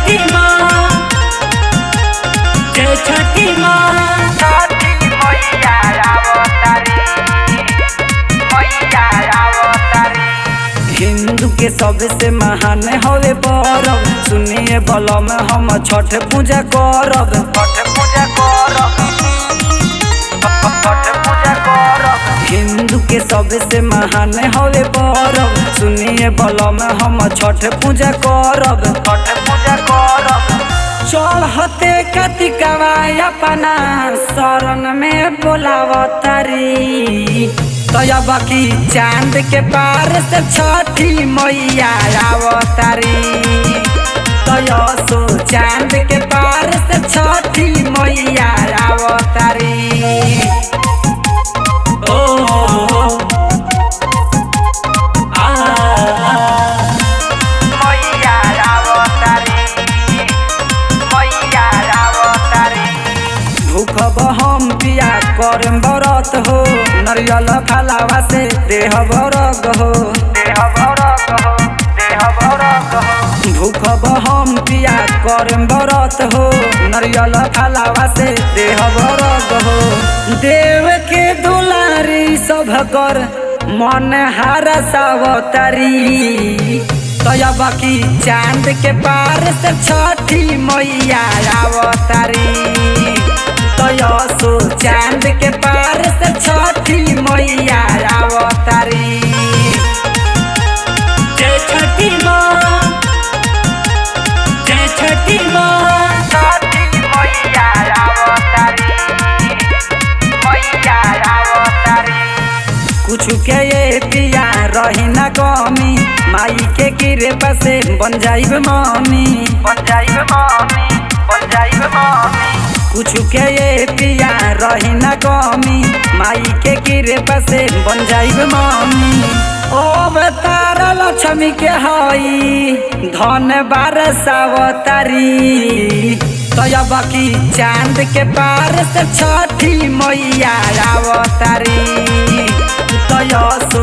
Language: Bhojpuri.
छठी माँ, जय छठी माँ। हिंदू के सबसे महान हवे परब, सुनिए बलम हम छठ पूजा करब। हिंदू के सबसे महान हवे परब, सुनिए बलम हम छठ पूजा करब। चढ़ते कार्तिकवा अपना शरण में बोलावतारी, तब की चांद के पार से छठी मैया आवतारी। तयसो चांद के पार से छठी मैया आवतारी। भूखब हम पिया करम व्रत हो, नरियल फलावा से देह बरग हो। भूखब हम पिया करम व्रत हो, नरियल फलावा से देह बरग हो। देव के दुलारी सब कर मन हरसावतारी, तब की चांद के पार से छठी मैया आवतारी। तयसो चांद के पार से छठी मैया आवतारी। जय छठी माँ, जय छठी माँ। कुछ के ये पिया रही न कमी, माई के कृपा से बन जाइब मम्मी। कुछ के ये पिया रही न कमी, माई के कृपा से बन जाइब मम्मी। अवतार लक्ष्मी के हई धन बरसावतारी, तब की चांद के पार से छठी मैया आवतारी। तयसो